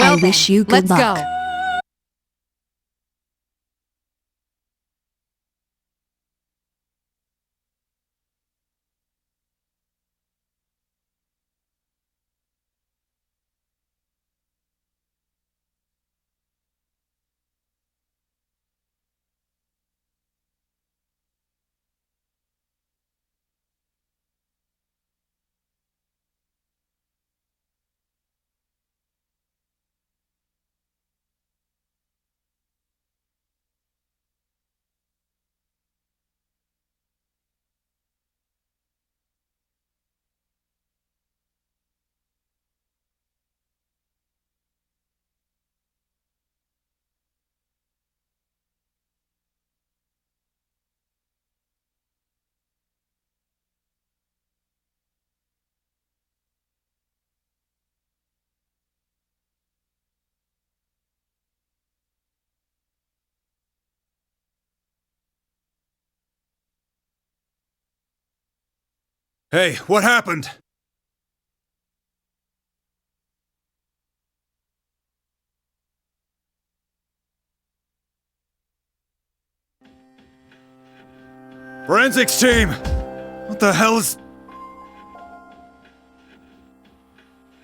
I wish you good luck. Let's go. Hey, what happened? Forensics team! What the hell is...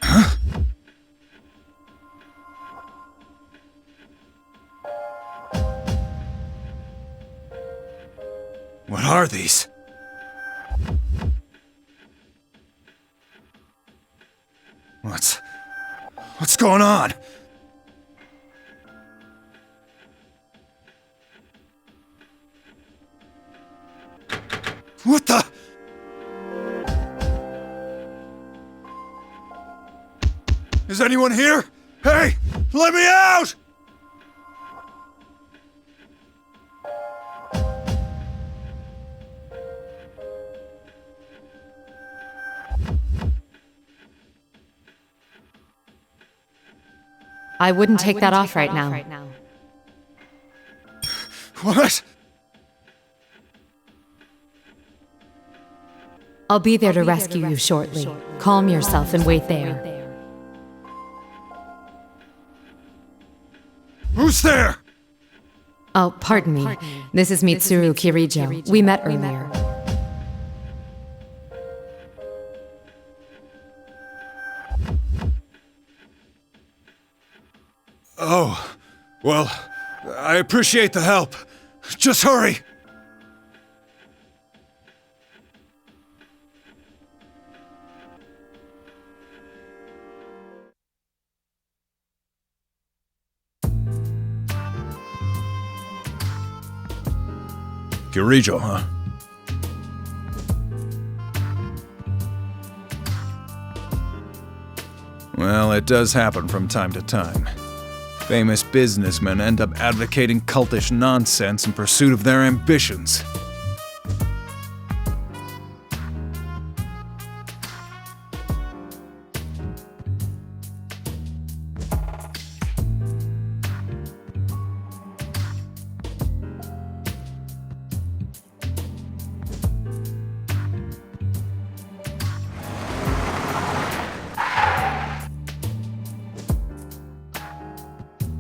Huh? What are these? What's going on? What the? Is anyone here? Hey, let me out! I wouldn't take that off right now. What? I'll be there to rescue you shortly. Calm yourself and wait there. Who's there? Oh, pardon me. This is Mitsuru Kirijo. We met earlier. Oh, well, I appreciate the help. Just hurry! Kirijo, huh? Well, it does happen from time to time. Famous businessmen end up advocating cultish nonsense in pursuit of their ambitions.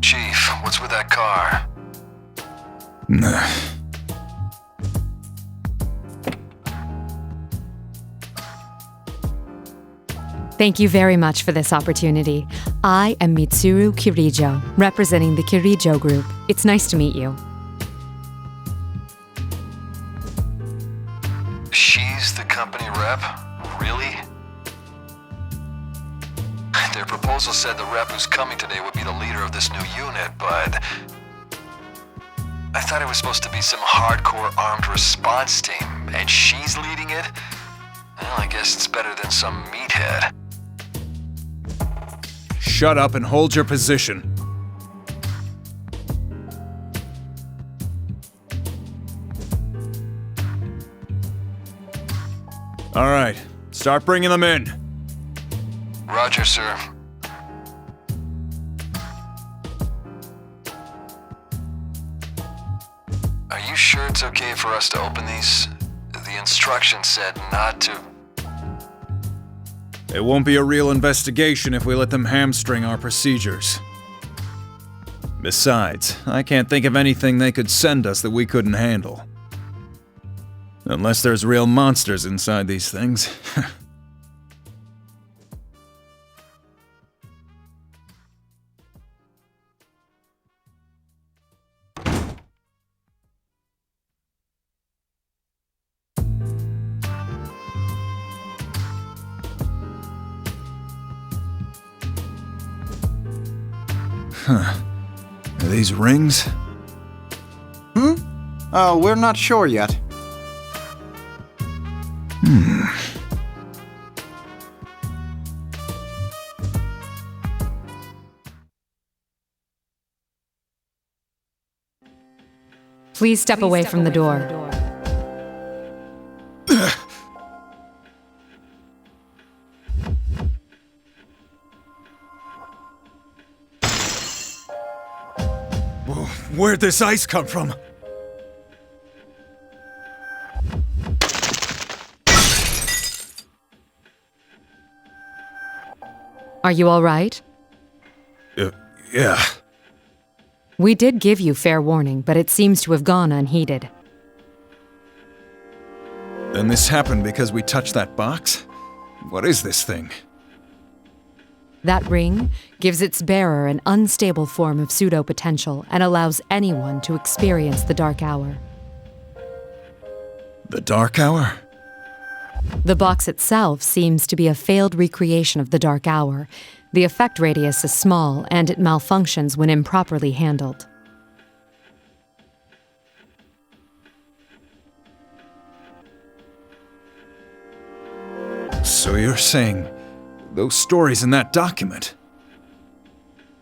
Chief, what's with that car? Thank you very much for this opportunity. I am Mitsuru Kirijo, representing the Kirijo Group. It's nice to meet you. She's the company rep? Really? Their proposal said the rep who's coming today would be the leader of this new unit, but I thought it was supposed to be some hardcore armed response team, and she's leading it? Well, I guess it's better than some meathead. Shut up and hold your position. All right, start bringing them in. Roger, sir. Are you sure it's okay for us to open these? The instructions said not to. It won't be a real investigation if we let them hamstring our procedures. Besides, I can't think of anything they could send us that we couldn't handle. Unless there's real monsters inside these things. Huh. Are these rings? Oh, we're not sure yet. Please step away from the door. Where'd this ice come from? Are you all right? Yeah. We did give you fair warning, but it seems to have gone unheeded. Then this happened because we touched that box? What is this thing? That ring gives its bearer an unstable form of pseudo-potential and allows anyone to experience the Dark Hour. The Dark Hour? The box itself seems to be a failed recreation of the Dark Hour. The effect radius is small, and it malfunctions when improperly handled. So you're saying those stories in that document,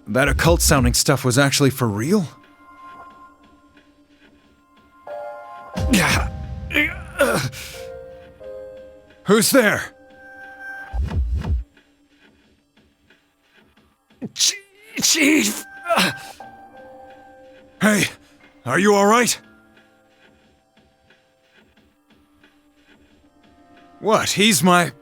that occult-sounding stuff was actually for real? Who's there? Chief! Hey, are you all right? What? He's my...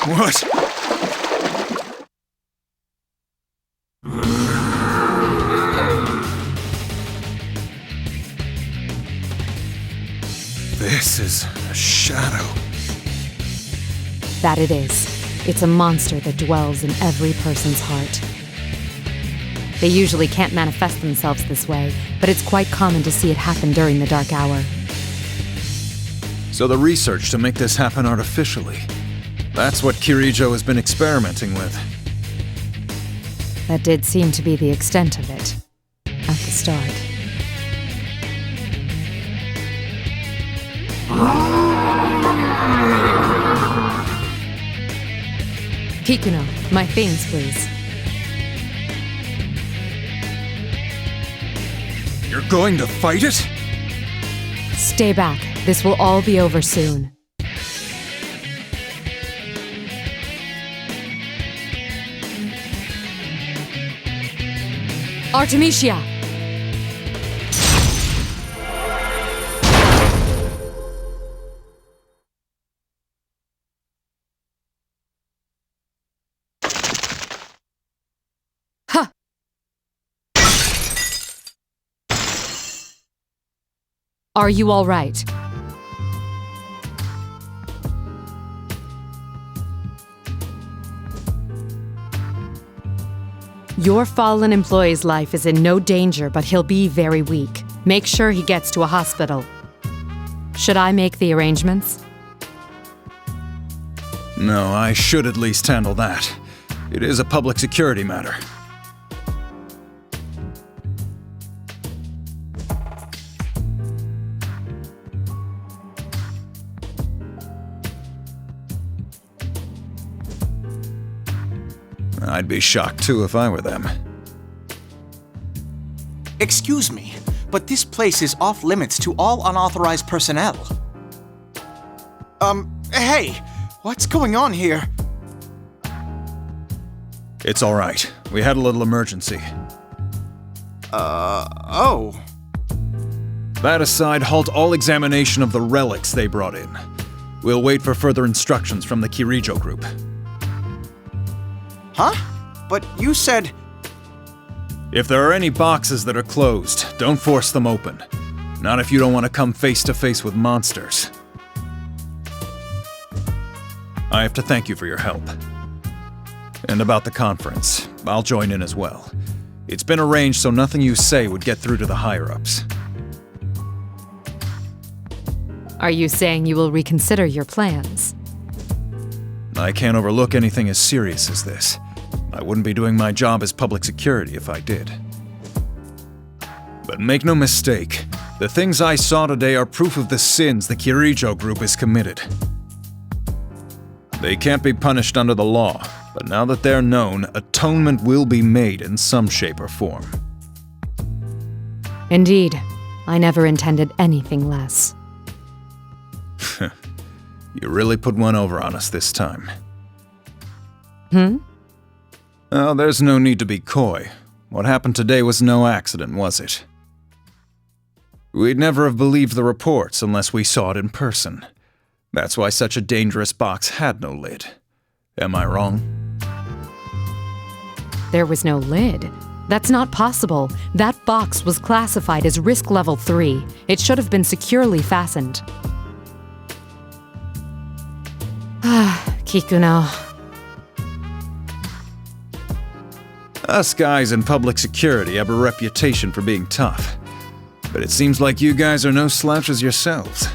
What? This is a shadow. That it is. It's a monster that dwells in every person's heart. They usually can't manifest themselves this way, but it's quite common to see it happen during the Dark Hour. So the research to make this happen artificially, that's what Kirijo has been experimenting with. That did seem to be the extent of it, at the start. Kikuno, my things, please. You're going to fight it? Stay back. This will all be over soon. Artemisia! Huh! Are you all right? Your fallen employee's life is in no danger, but he'll be very weak. Make sure he gets to a hospital. Should I make the arrangements? No, I should at least handle that. It is a public security matter. I'd be shocked too if I were them. Excuse me, but this place is off limits to all unauthorized personnel. Hey, what's going on here? It's all right. We had a little emergency. Oh. That aside, halt all examination of the relics they brought in. We'll wait for further instructions from the Kirijo group. Huh? But you said... If there are any boxes that are closed, don't force them open. Not if you don't want to come face to face with monsters. I have to thank you for your help. And about the conference, I'll join in as well. It's been arranged so nothing you say would get through to the higher-ups. Are you saying you will reconsider your plans? I can't overlook anything as serious as this. I wouldn't be doing my job as public security if I did. But make no mistake, the things I saw today are proof of the sins the Kirijo group has committed. They can't be punished under the law, but now that they're known, atonement will be made in some shape or form. Indeed. I never intended anything less. You really put one over on us this time. Oh, there's no need to be coy. What happened today was no accident, was it? We'd never have believed the reports unless we saw it in person. That's why such a dangerous box had no lid. Am I wrong? There was no lid. That's not possible. That box was classified as risk level 3. It should have been securely fastened. Kikuno. Us guys in public security have a reputation for being tough. But it seems like you guys are no slouches yourselves.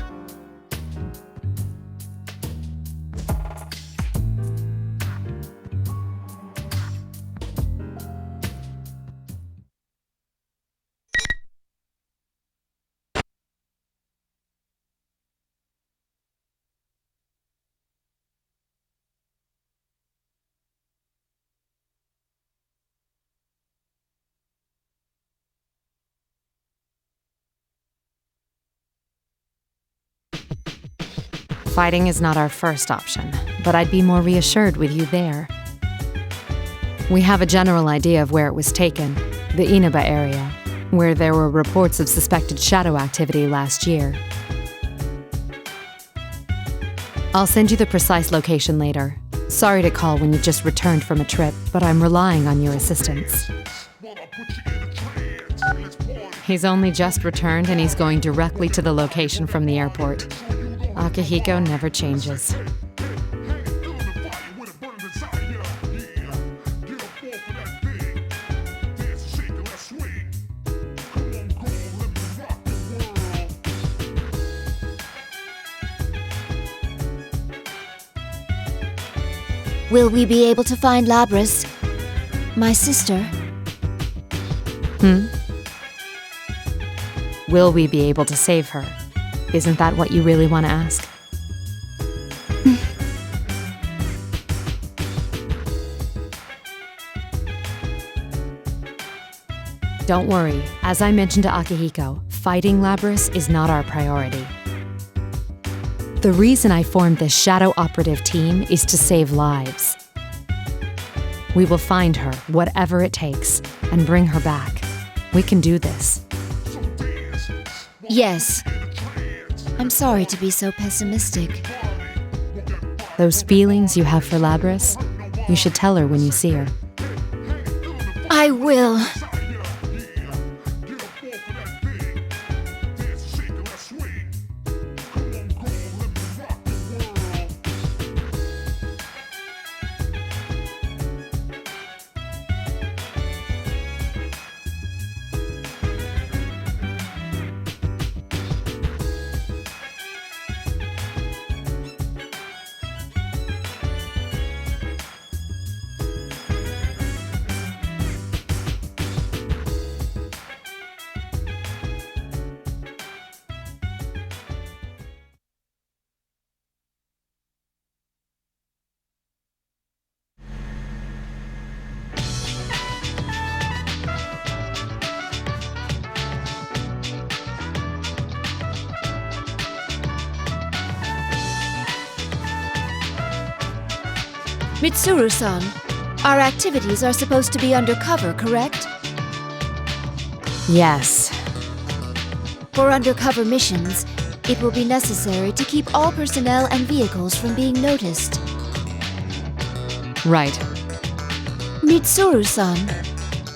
Fighting is not our first option, but I'd be more reassured with you there. We have a general idea of where it was taken, the Inaba area, where there were reports of suspected shadow activity last year. I'll send you the precise location later. Sorry to call when you just returned from a trip, but I'm relying on your assistance. He's only just returned and he's going directly to the location from the airport. Akihiko never changes. Will we be able to find Labris? My sister? Will we be able to save her? Isn't that what you really want to ask? Don't worry. As I mentioned to Akihiko, fighting Labris is not our priority. The reason I formed this shadow operative team is to save lives. We will find her, whatever it takes, and bring her back. We can do this. Yes. I'm sorry to be so pessimistic. Those feelings you have for Labris, you should tell her when you see her. I will. Mitsuru-san, our activities are supposed to be undercover, correct? Yes. For undercover missions, it will be necessary to keep all personnel and vehicles from being noticed. Right. Mitsuru-san,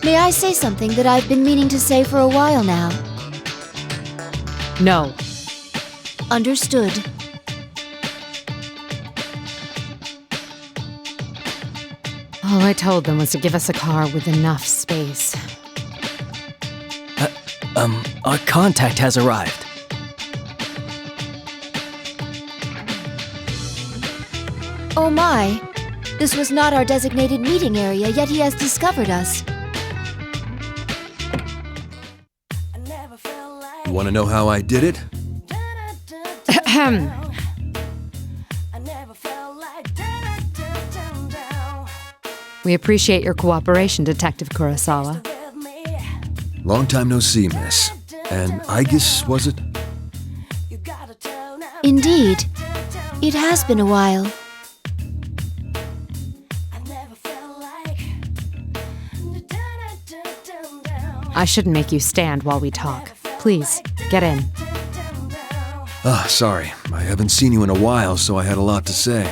may I say something that I've been meaning to say for a while now? No. Understood. All I told them was to give us a car with enough space. Our contact has arrived. Oh my! This was not our designated meeting area, yet he has discovered us. You want to know how I did it? Ahem. We appreciate your cooperation, Detective Kurosawa. Long time no see, miss. And Aegis, was it? Indeed. It has been a while. I shouldn't make you stand while we talk. Please, get in. Ah, sorry. I haven't seen you in a while, so I had a lot to say.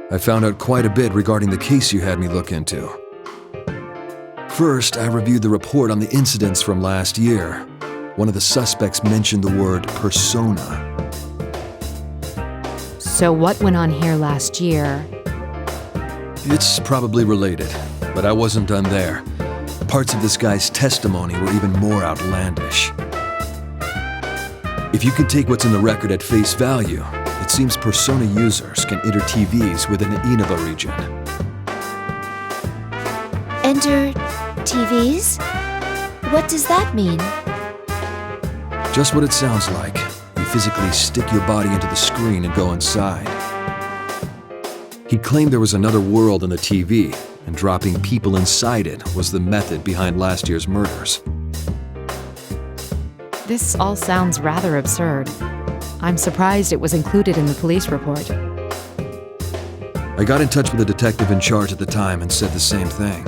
I found out quite a bit regarding the case you had me look into. First, I reviewed the report on the incidents from last year. One of the suspects mentioned the word persona. So what went on here last year? It's probably related, but I wasn't done there. Parts of this guy's testimony were even more outlandish. If you can take what's in the record at face value, it seems persona users can enter TVs within the Inaba region. Enter TVs? What does that mean? Just what it sounds like. You physically stick your body into the screen and go inside. He claimed there was another world in the TV, and dropping people inside it was the method behind last year's murders. This all sounds rather absurd. I'm surprised it was included in the police report. I got in touch with the detective in charge at the time and said the same thing.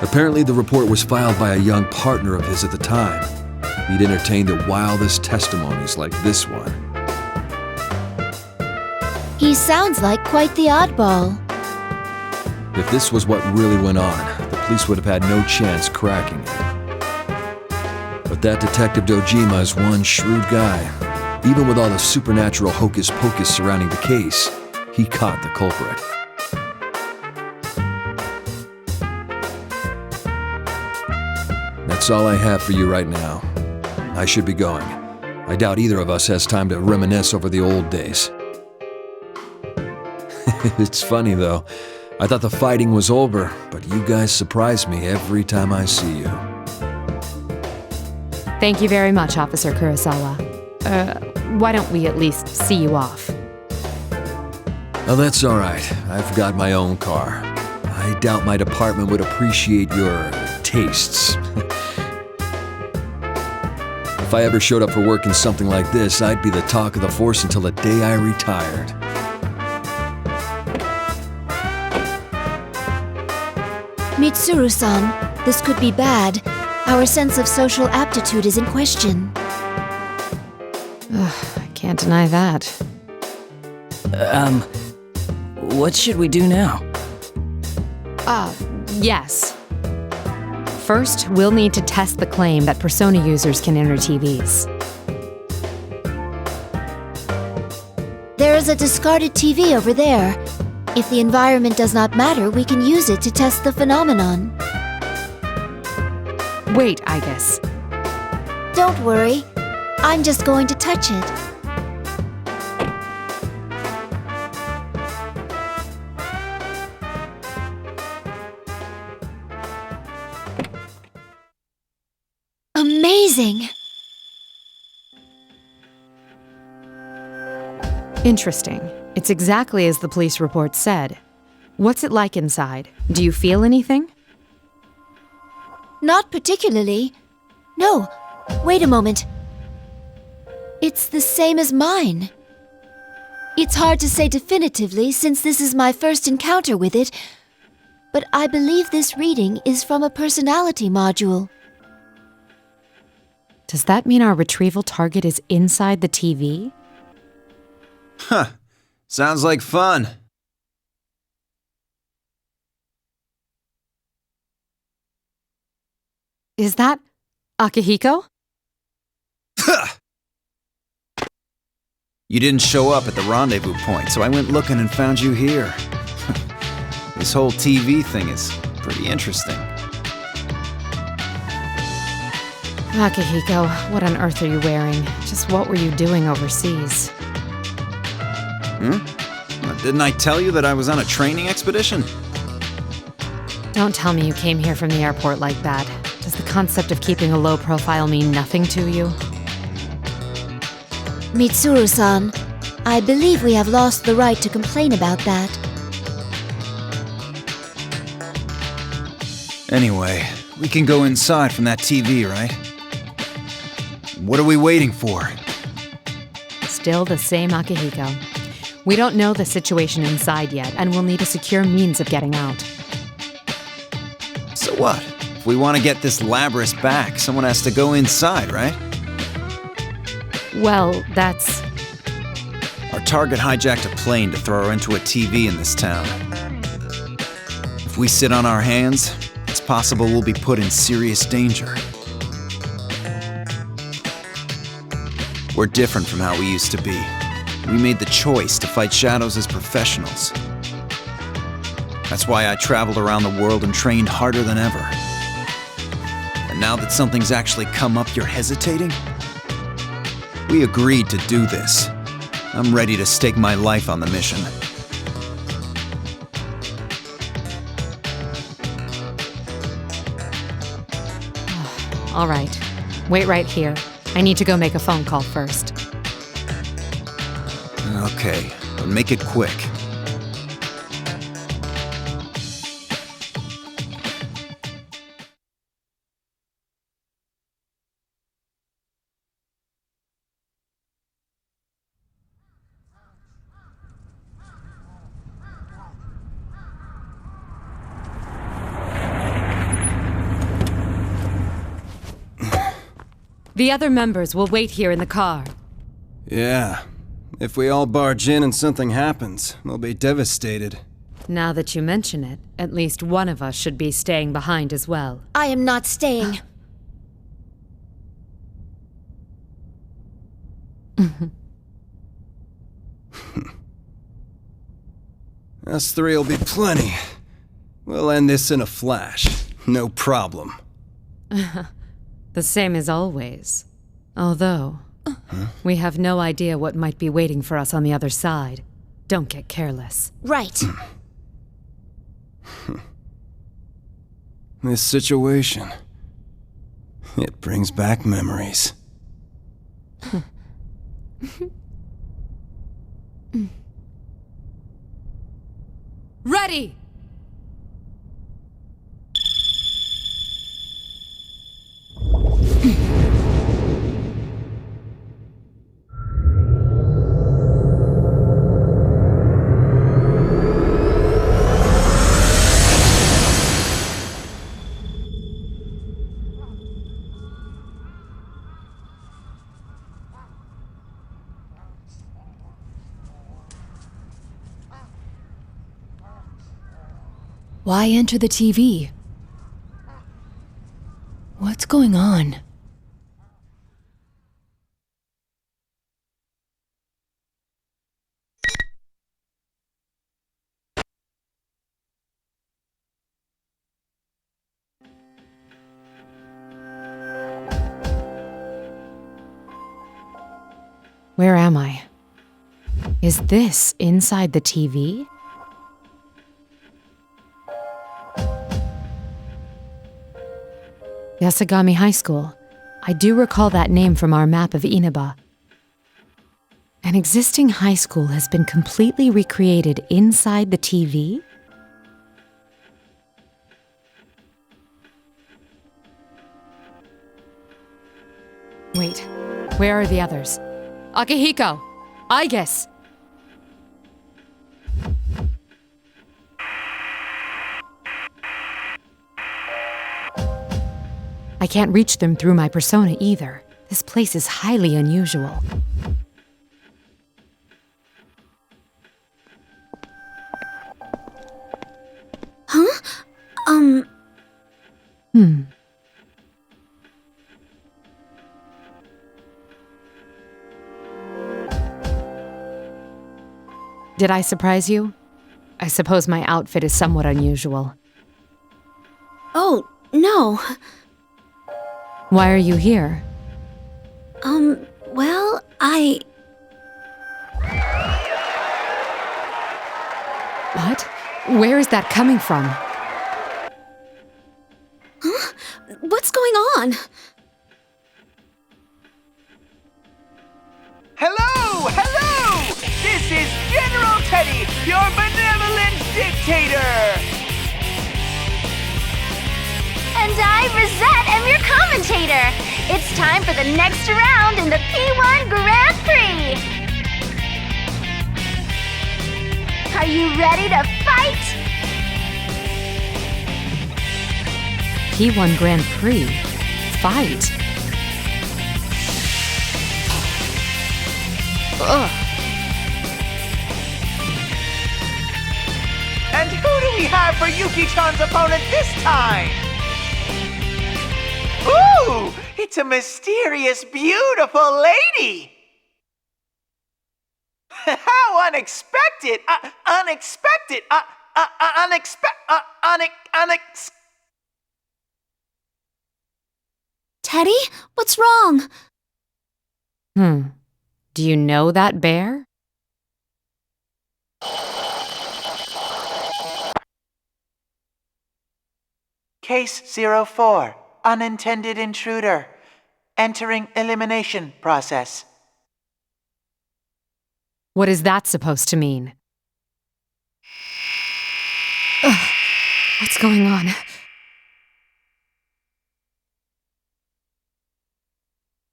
Apparently, the report was filed by a young partner of his at the time. He'd entertained the wildest testimonies like this one. He sounds like quite the oddball. If this was what really went on, the police would have had no chance cracking it. But that Detective Dojima is one shrewd guy. Even with all the supernatural hocus-pocus surrounding the case, he caught the culprit. That's all I have for you right now. I should be going. I doubt either of us has time to reminisce over the old days. It's funny though. I thought the fighting was over, but you guys surprise me every time I see you. Thank you very much, Officer Kurosawa. Why don't we at least see you off? Oh, that's all right. I've got my own car. I doubt my department would appreciate your tastes. If I ever showed up for work in something like this, I'd be the talk of the force until the day I retired. Mitsuru-san, this could be bad. Our sense of social aptitude is in question. I can't deny that. What should we do now? Yes. First, we'll need to test the claim that persona users can enter TVs. There is a discarded TV over there. If the environment does not matter, we can use it to test the phenomenon. Wait, Aegis. Don't worry. I'm just going to touch it. Amazing! Interesting. It's exactly as the police report said. What's it like inside? Do you feel anything? Not particularly. No, wait a moment. It's the same as mine. It's hard to say definitively since this is my first encounter with it, but I believe this reading is from a personality module. Does that mean our retrieval target is inside the TV? Huh. Sounds like fun. Is that Akihiko? You didn't show up at the rendezvous point, so I went looking and found you here. This whole TV thing is pretty interesting. Akihiko, what on earth are you wearing? Just what were you doing overseas? Didn't I tell you that I was on a training expedition? Don't tell me you came here from the airport like that. Does the concept of keeping a low profile mean nothing to you? Mitsuru-san, I believe we have lost the right to complain about that. Anyway, we can go inside from that TV, right? What are we waiting for? Still the same Akihiko. We don't know the situation inside yet, and we'll need a secure means of getting out. So what? If we want to get this Labrys back, someone has to go inside, right? Well, that's... Our target hijacked a plane to throw her into a TV in this town. If we sit on our hands, it's possible we'll be put in serious danger. We're different from how we used to be. We made the choice to fight shadows as professionals. That's why I traveled around the world and trained harder than ever. And now that something's actually come up, you're hesitating? We agreed to do this. I'm ready to stake my life on the mission. all right. Wait right here. I need to go make a phone call first. Okay, but make it quick. The other members will wait here in the car. Yeah. If we all barge in and something happens, they'll be devastated. Now that you mention it, at least one of us should be staying behind as well. I am not staying. Us three will be plenty. We'll end this in a flash. No problem. The same as always. Although, we have no idea what might be waiting for us on the other side. Don't get careless. Right. This situation, it brings back memories. Ready! Why enter the TV? What's going on? Where am I? Is this inside the TV? Yasagami High School. I do recall that name from our map of Inaba. An existing high school has been completely recreated inside the TV? Wait, where are the others? Akihiko! Aigis! I can't reach them through my persona either. This place is highly unusual. Huh? Did I surprise you? I suppose my outfit is somewhat unusual. Oh, no. Why are you here? Well, What? Where is that coming from? Huh? What's going on? Hello! Hello! This is General Teddy, your benevolent dictator! And I, Rosette, am your commentator! It's time for the next round in the P1 Grand Prix! Are you ready to fight? P1 Grand Prix? Fight? Ugh. And who do we have for Yuki-chan's opponent this time? Ooh! It's a mysterious, beautiful lady! How unexpected! Unexpected! Teddy? What's wrong? Do you know that bear? Case 04, unintended intruder. Entering elimination process. What is that supposed to mean? Ugh. What's going on?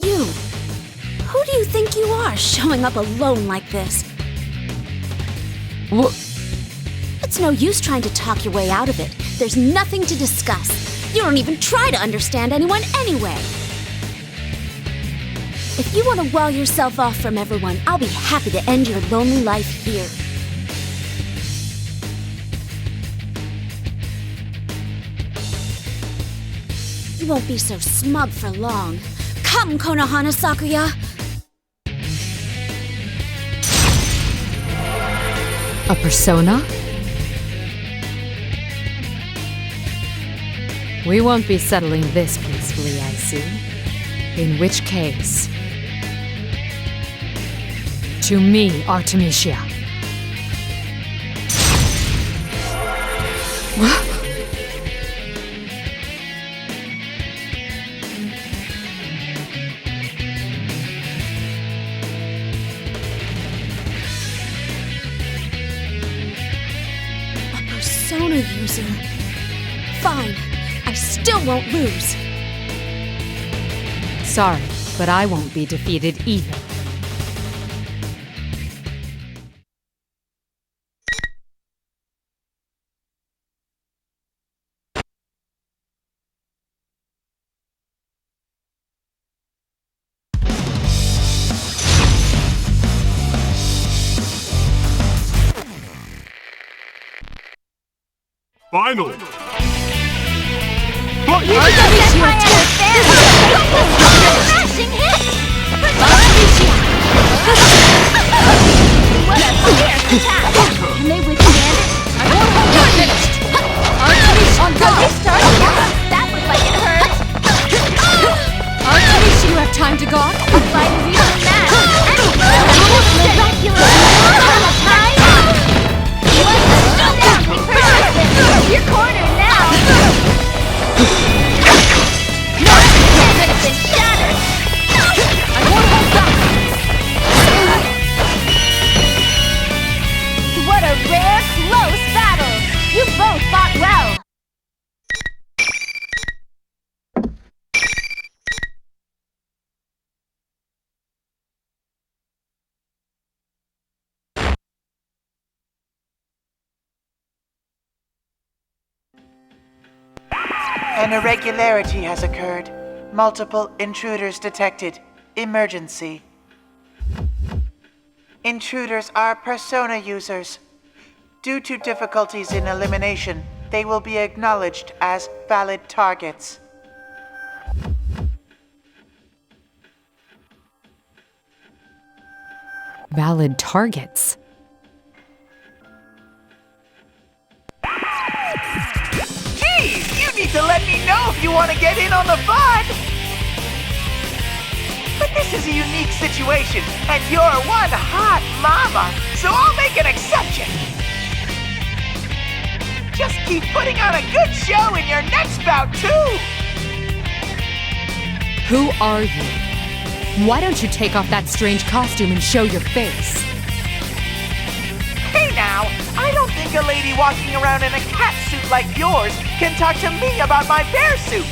You! Who do you think you are, showing up alone like this? It's no use trying to talk your way out of it. There's nothing to discuss. You don't even try to understand anyone anyway. If you want to wall yourself off from everyone, I'll be happy to end your lonely life here. You won't be so smug for long. Come, Konohana Sakuya! A persona? We won't be settling this peacefully, I see. In which case... To me, Artemisia. A persona user. Fine. I still won't lose. Sorry, but I won't be defeated either. Final! You can go get my ass smashing hit! What a fierce attack! Can they withstand it? I won't hold on next! On go! Start! That looked like it hurt! Artemisia, you have time to gawk? A fight is even mad! Miraculous! Time! You're cornered now! No! It's been shattered! I won't hold back! What a rare, close battle! You both fought well! An irregularity has occurred. Multiple intruders detected. Emergency. Intruders are persona users. Due to difficulties in elimination, they will be acknowledged as valid targets. Valid targets? Geez, you need to let me know if you want to get in on the fun! But this is a unique situation, and you're one hot mama, so I'll make an exception! Just keep putting on a good show in your next bout, too! Who are you? Why don't you take off that strange costume and show your face? Hey now, I don't think a lady walking around in a cat suit like yours can talk to me about my bear suit!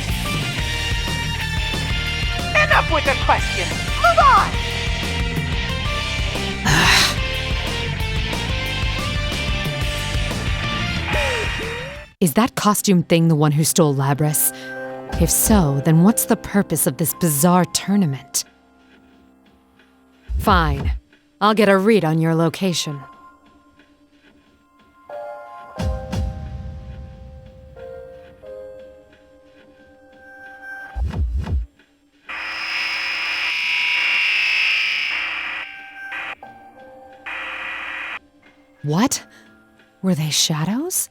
Enough with the questions! Move on! Is that costume thing the one who stole Labrys? If so, then what's the purpose of this bizarre tournament? Fine. I'll get a read on your location. What? Were they shadows?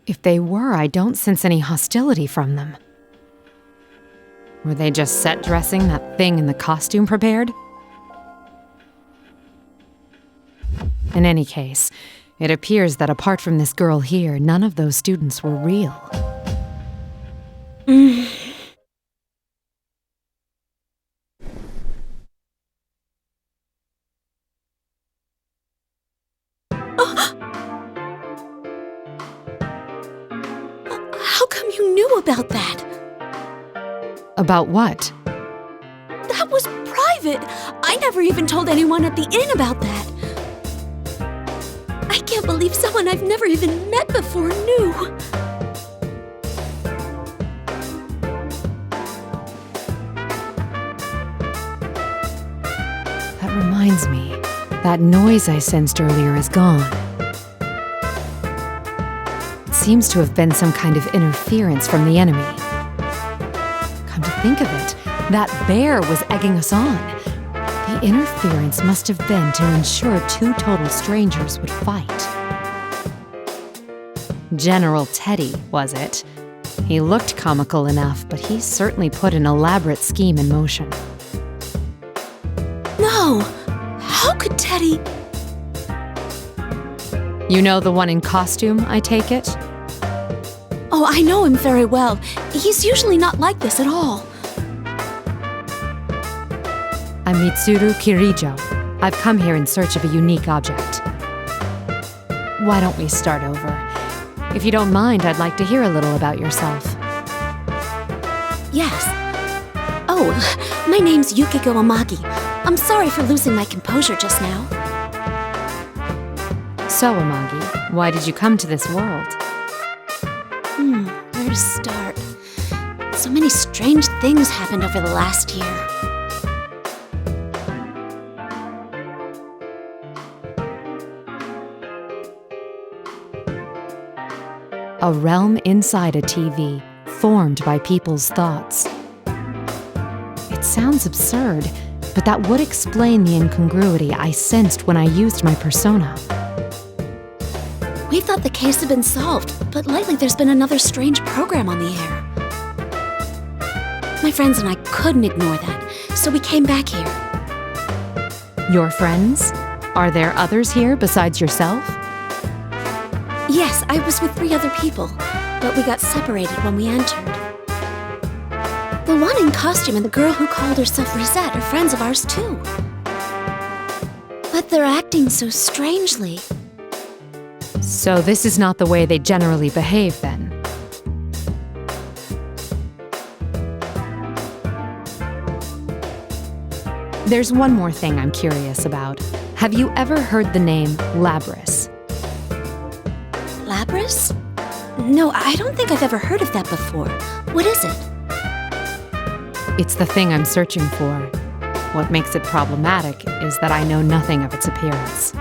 If they were, I don't sense any hostility from them. Were they just set dressing that thing in the costume prepared? In any case, it appears that apart from this girl here, none of those students were real. How come you knew about that? About what? That was private! I never even told anyone at the inn about that! I can't believe someone I've never even met before knew! That reminds me. That noise I sensed earlier is gone. It seems to have been some kind of interference from the enemy. Come to think of it, that bear was egging us on. The interference must have been to ensure two total strangers would fight. General Teddy, was it? He looked comical enough, but he certainly put an elaborate scheme in motion. No! How could Teddy... You know the one in costume, I take it? Oh, I know him very well. He's usually not like this at all. I'm Mitsuru Kirijo. I've come here in search of a unique object. Why don't we start over? If you don't mind, I'd like to hear a little about yourself. Yes. Oh, my name's Yukiko Amagi. I'm sorry for losing my composure just now. So, Amagi, why did you come to this world? Where to start? So many strange things happened over the last year. A realm inside a TV, formed by people's thoughts. It sounds absurd, but that would explain the incongruity I sensed when I used my persona. We thought the case had been solved, but lately there's been another strange program on the air. My friends and I couldn't ignore that, so we came back here. Your friends? Are there others here besides yourself? Yes, I was with 3 other people, but we got separated when we entered. The one in costume and the girl who called herself Rosette are friends of ours too. But they're acting so strangely. So this is not the way they generally behave, then? There's one more thing I'm curious about. Have you ever heard the name Labrys? Labrys? No, I don't think I've ever heard of that before. What is it? It's the thing I'm searching for. What makes it problematic is that I know nothing of its appearance.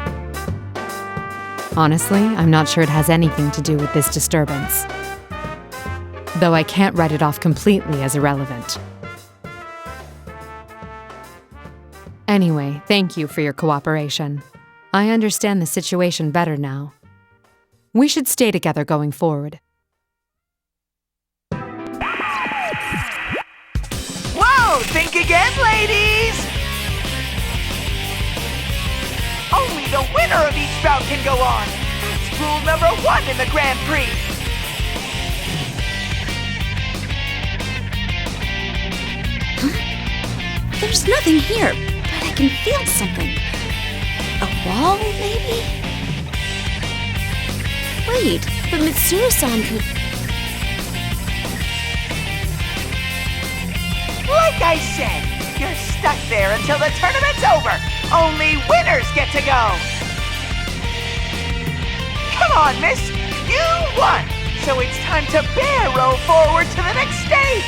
Honestly, I'm not sure it has anything to do with this disturbance. Though I can't write it off completely as irrelevant. Anyway, thank you for your cooperation. I understand the situation better now. We should stay together going forward. Whoa! Think again, ladies! Only the winner of each bout can go on. That's rule number 1 in the Grand Prix. There's nothing here, but I can feel something. A wall, maybe? Wait, but Mitsuru-san could... Like I said, you're stuck there until the tournament's over. Only winners get to go. Come on, miss. You won. So it's time to barrel forward to the next stage.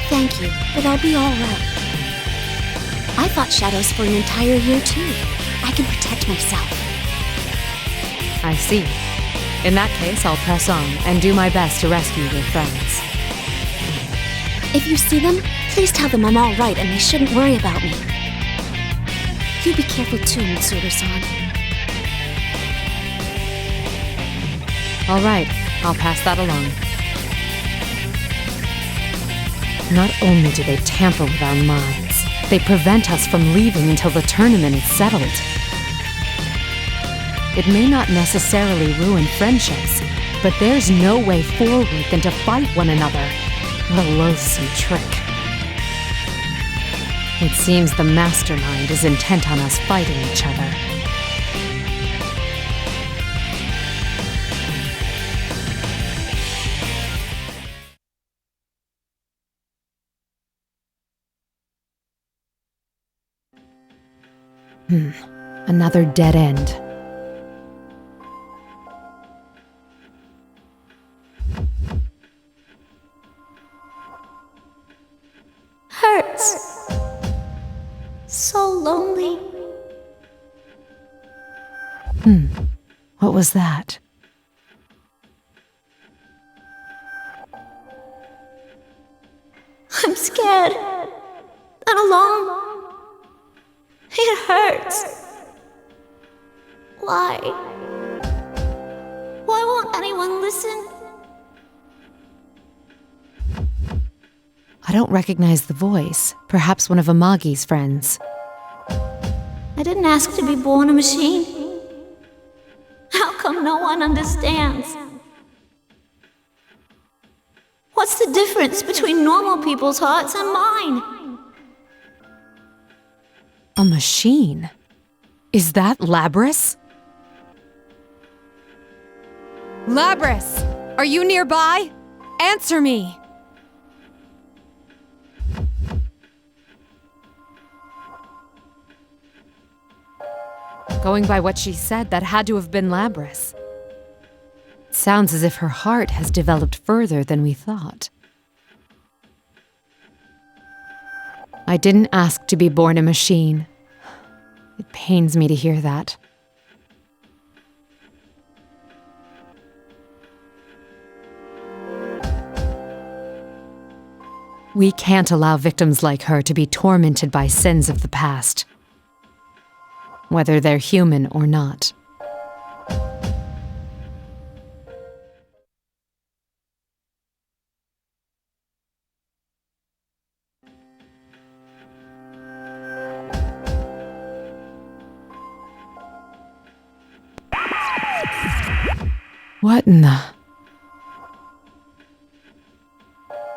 Thank you, but I'll be all right. I fought shadows for an entire year, too. I can protect myself. I see. In that case, I'll press on and do my best to rescue your friends. If you see them, please tell them I'm all right and they shouldn't worry about me. You be careful too, Mitsuru-san. All right, I'll pass that along. Not only do they tamper with our minds, they prevent us from leaving until the tournament is settled. It may not necessarily ruin friendships, but there's no way forward than to fight one another. What a loathsome trick. It seems the mastermind is intent on us fighting each other. Another dead end. Hurts. So lonely. What was that? I'm scared. And alone. It hurts. Why? Why won't anyone listen? I don't recognize the voice. Perhaps one of Amagi's friends. I didn't ask to be born a machine. How come no one understands? What's the difference between normal people's hearts and mine? A machine? Is that Labris? Labris! Are you nearby? Answer me! Going by what she said, that had to have been Labris. Sounds as if her heart has developed further than we thought. I didn't ask to be born a machine. It pains me to hear that. We can't allow victims like her to be tormented by sins of the past, whether they're human or not. What in the...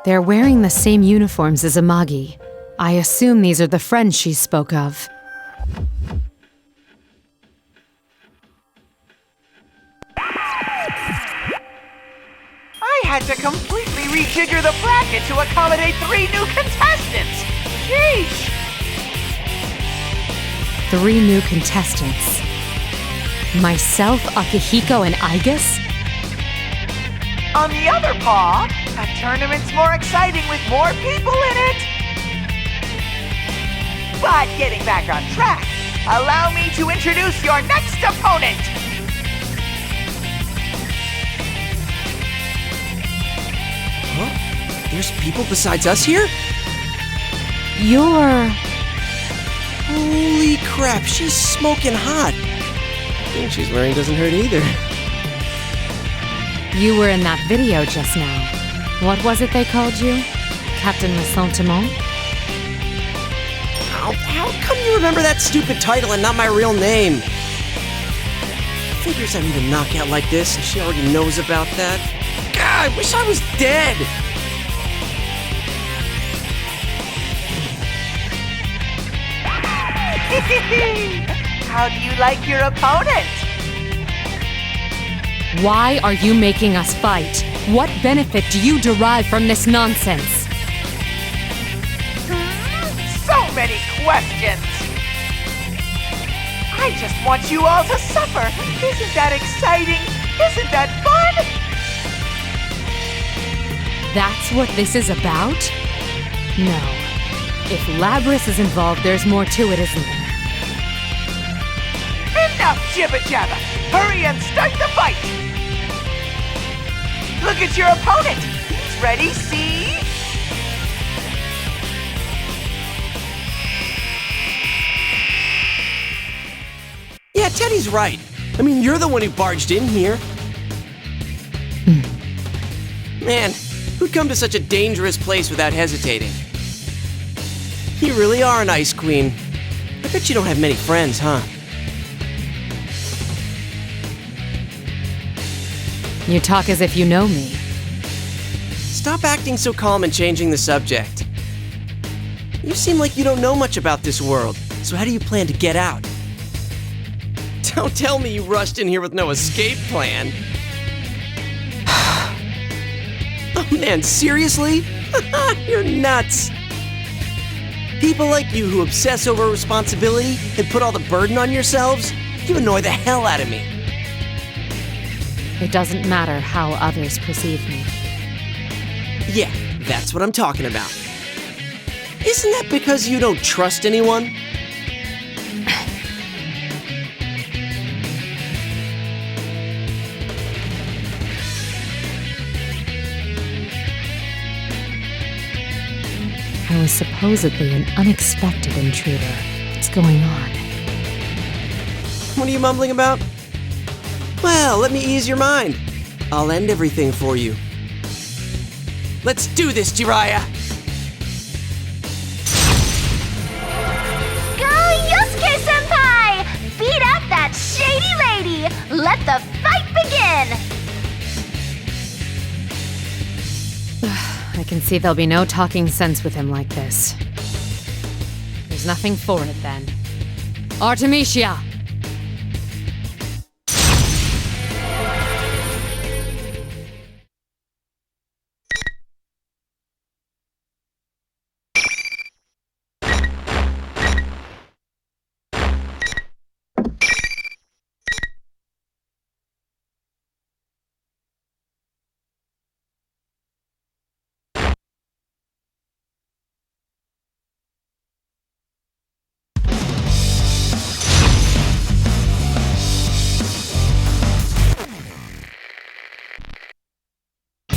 They're wearing the same uniforms as Amagi. I assume these are the friends she spoke of. I had to completely rejigger the bracket to accommodate 3 new contestants. Sheesh! 3 new contestants. Myself, Akihiko, and Aigis? On the other paw, a tournament's more exciting with more people in it. But getting back on track, allow me to introduce your next opponent. Huh? There's people besides us here? You're... Holy crap, she's smoking hot. The thing she's wearing doesn't hurt either. You were in that video just now. What was it they called you? Captain Ressentiment? How come you remember that stupid title and not my real name? Figures I meet a knockout like this and she already knows about that. God, I wish I was dead! How do you like your opponent? Why are you making us fight? What benefit do you derive from this nonsense? So many questions! I just want you all to suffer! Isn't that exciting? Isn't that fun? That's what this is about? No. If Labrys is involved, there's more to it, isn't there? Enough jibba-jabba! Hurry and start the fight! Look at your opponent! He's ready, see? Yeah, Teddy's right. I mean, you're the one who barged in here. Man, who'd come to such a dangerous place without hesitating? You really are an ice queen. I bet you don't have many friends, huh? You talk as if you know me. Stop acting so calm and changing the subject. You seem like you don't know much about this world, so how do you plan to get out? Don't tell me you rushed in here with no escape plan. Oh man, seriously? You're nuts. People like you who obsess over responsibility and put all the burden on yourselves, you annoy the hell out of me. It doesn't matter how others perceive me. Yeah, that's what I'm talking about. Isn't that because you don't trust anyone? I was supposedly an unexpected intruder. What's going on? What are you mumbling about? Well, let me ease your mind. I'll end everything for you. Let's do this, Jiraiya! Go, Yosuke-senpai! Beat up that shady lady! Let the fight begin! I can see there'll be no talking sense with him like this. There's nothing for it then. Artemisia!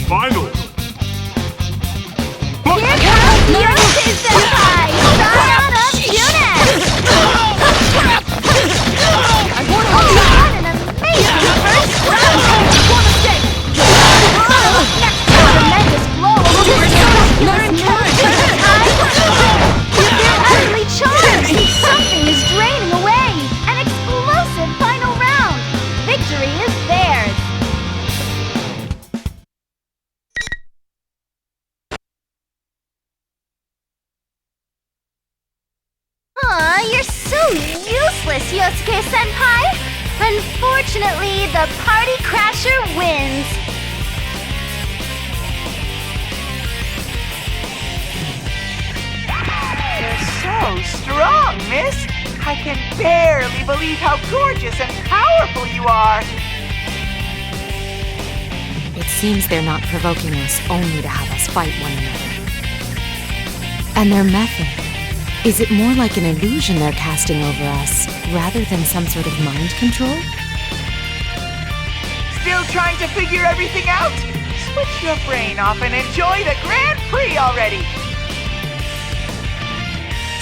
Finally! Here comes Yosuke-senpai! Son of Junes! Oh, what an amazing first round! One mistake! Next tremendous blow of this They're utterly charmed! Something is draining away! An explosive final round! Victory is theirs! Aw, you're so useless, Yosuke-senpai! Unfortunately, the party crasher wins! You're so strong, miss! I can barely believe how gorgeous and powerful you are! It seems they're not provoking us only to have us fight one another. And their method, is it more like an illusion they're casting over us, rather than some sort of mind control? Still trying to figure everything out? Switch your brain off and enjoy the Grand Prix already!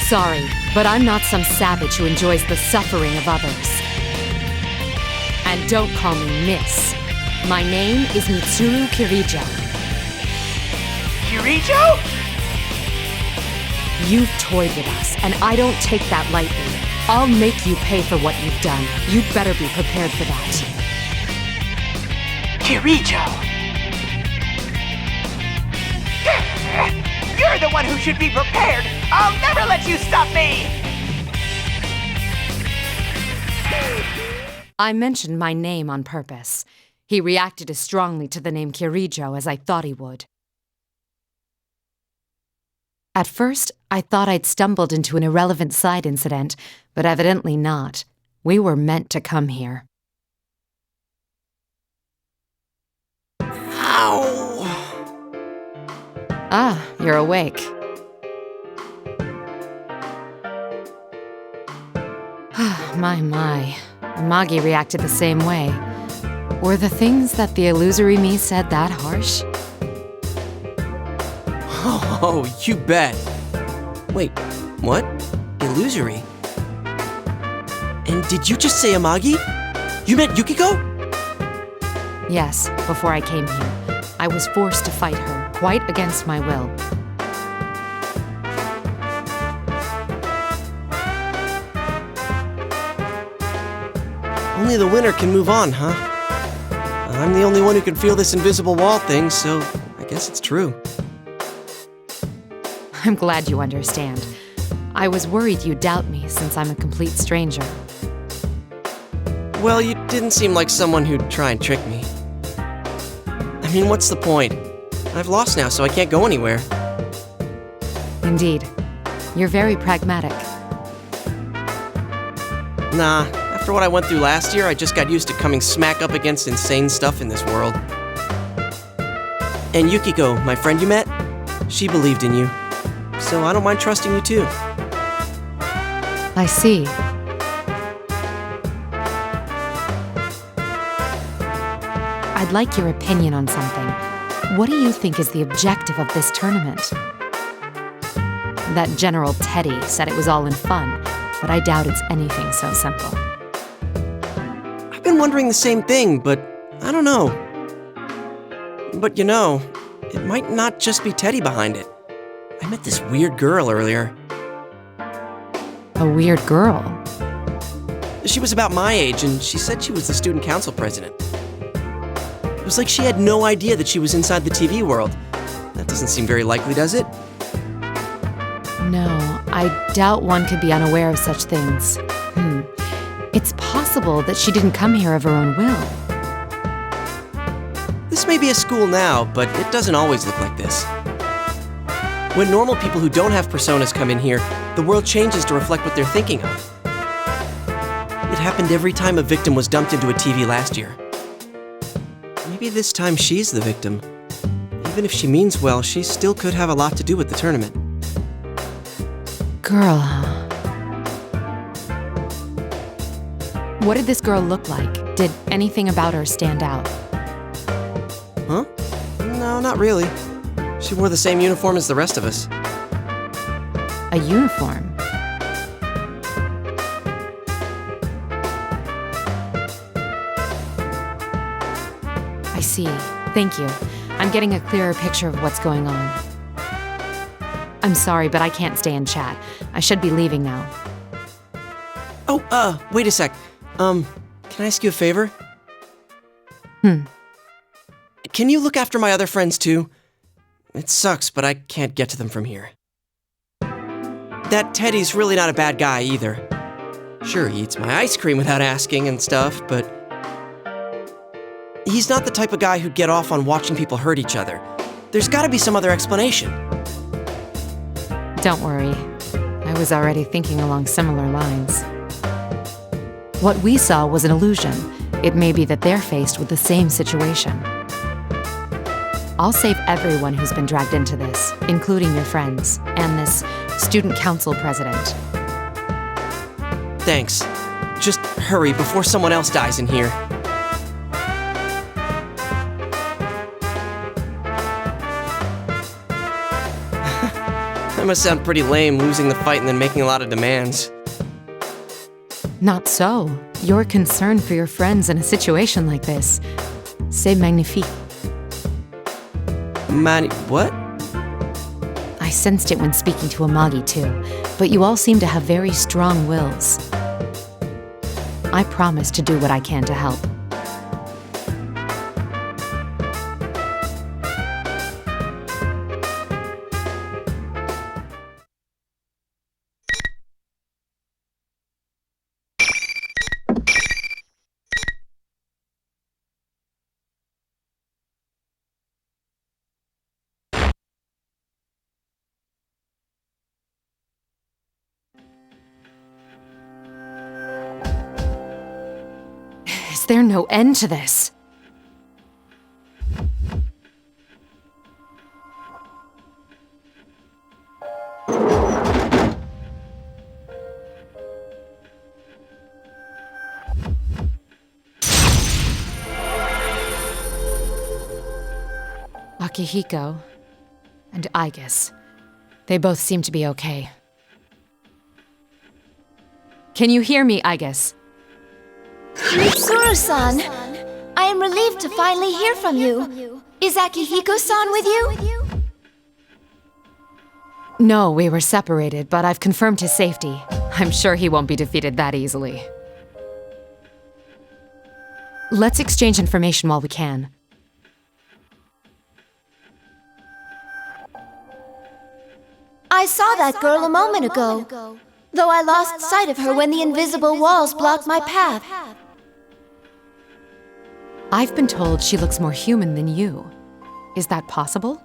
Sorry, but I'm not some savage who enjoys the suffering of others. And don't call me Miss. My name is Mitsuru Kirijo. Kirijo? You've toyed with us, and I don't take that lightly. I'll make you pay for what you've done. You'd better be prepared for that. Kirijo! You're the one who should be prepared! I'll never let you stop me! I mentioned my name on purpose. He reacted as strongly to the name Kirijo as I thought he would. At first, I thought I'd stumbled into an irrelevant side incident, but evidently not. We were meant to come here. Ow! Ah, you're awake. My. Amagi reacted the same way. Were the things that the illusory me said that harsh? Oh, you bet. Wait, what? Illusory? And did you just say Amagi? You meant Yukiko? Yes, before I came here. I was forced to fight her, quite against my will. Only the winner can move on, huh? I'm the only one who can feel this invisible wall thing, so I guess it's true. I'm glad you understand. I was worried you'd doubt me since I'm a complete stranger. Well, you didn't seem like someone who'd try and trick me. I mean, what's the point? I've lost now, so I can't go anywhere. Indeed. You're very pragmatic. Nah, after what I went through last year, I just got used to coming smack up against insane stuff in this world. And Yukiko, my friend you met, she believed in you. So I don't mind trusting you too. I see. I'd like your opinion on something. What do you think is the objective of this tournament? That General Teddy said it was all in fun, but I doubt it's anything so simple. I've been wondering the same thing, but I don't know. But you know, it might not just be Teddy behind it. I met this weird girl earlier. A weird girl? She was about my age, and she said she was the student council president. It was like she had no idea that she was inside the TV world. That doesn't seem very likely, does it? No, I doubt one could be unaware of such things. It's possible that she didn't come here of her own will. This may be a school now, but it doesn't always look like this. When normal people who don't have personas come in here, the world changes to reflect what they're thinking of. It happened every time a victim was dumped into a TV last year. Maybe this time she's the victim. Even if she means well, she still could have a lot to do with the tournament. Girl, huh? What did this girl look like? Did anything about her stand out? Huh? No, not really. She wore the same uniform as the rest of us. A uniform? I see. Thank you. I'm getting a clearer picture of what's going on. I'm sorry, but I can't stay and chat. I should be leaving now. Oh, wait a sec. Can I ask you a favor? Can you look after my other friends too? It sucks, but I can't get to them from here. That Teddy's really not a bad guy either. Sure, he eats my ice cream without asking and stuff, but he's not the type of guy who'd get off on watching people hurt each other. There's gotta be some other explanation. Don't worry. I was already thinking along similar lines. What we saw was an illusion. It may be that they're faced with the same situation. I'll save everyone who's been dragged into this, including your friends, and this student council president. Thanks. Just hurry before someone else dies in here. That must sound pretty lame, losing the fight and then making a lot of demands. Not so. Your concern for your friends in a situation like this. C'est magnifique. What? I sensed it when speaking to Amagi too, but you all seem to have very strong wills. I promise to do what I can to help. Is there no end to this? Akihiko and Aigis. They both seem to be okay. Can you hear me, Aigis? Mitsuru-san, I am relieved to finally hear from you. Is Akihiko-san with you? No, we were separated, but I've confirmed his safety. I'm sure he won't be defeated that easily. Let's exchange information while we can. I saw that girl a moment ago, though I lost sight of her when the invisible walls blocked my path. I've been told she looks more human than you. Is that possible?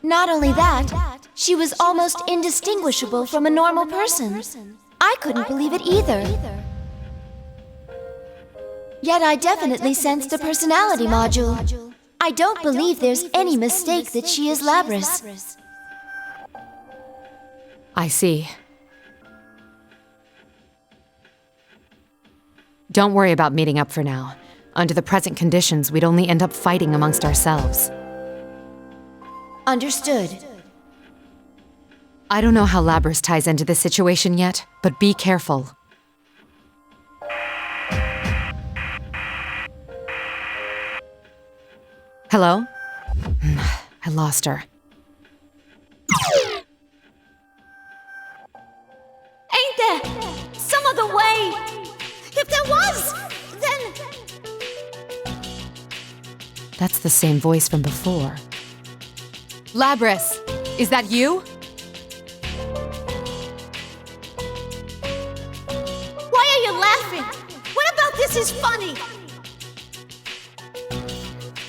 Not only that, she was almost indistinguishable from a normal person. I couldn't believe it either. Yet I definitely sensed a personality module. I don't believe there's any mistake that she is Labrys. I see. Don't worry about meeting up for now. Under the present conditions, we'd only end up fighting amongst ourselves. Understood. I don't know how Labrys ties into this situation yet, but be careful. Hello? I lost her. Ain't there some other way? If there was, then... That's the same voice from before. Labrys, is that you? Why are you laughing? What about this is funny?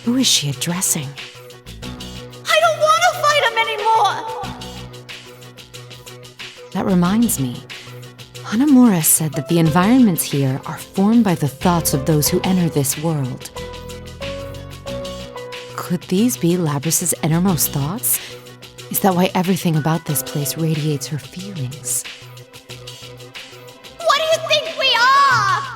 Who is she addressing? I don't want to fight him anymore! That reminds me. Hanamura said that the environments here are formed by the thoughts of those who enter this world. Could these be Labrys' innermost thoughts? Is that why everything about this place radiates her feelings? What do you think we are?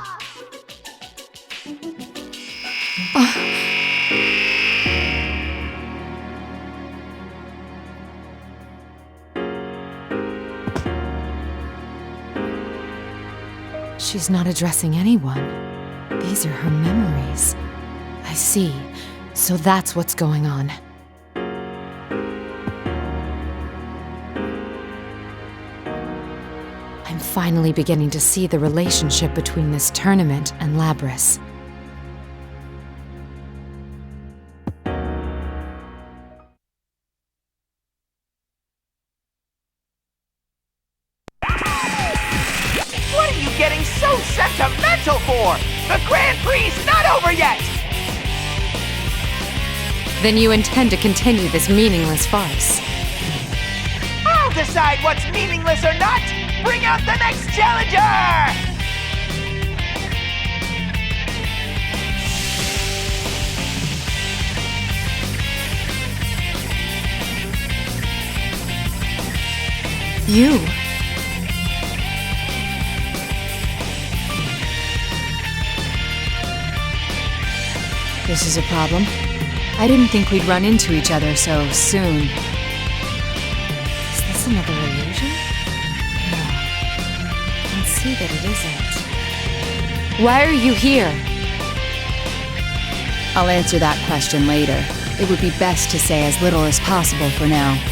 She's not addressing anyone. These are her memories. I see. So that's what's going on. I'm finally beginning to see the relationship between this tournament and Labrys. What are you getting so sentimental for? The Grand Prix's not over yet! Then you intend to continue this meaningless farce. I'll decide what's meaningless or not! Bring out the next challenger! You. This is a problem. I didn't think we'd run into each other so soon. Is this another illusion? No. I can see that it isn't. Why are you here? I'll answer that question later. It would be best to say as little as possible for now.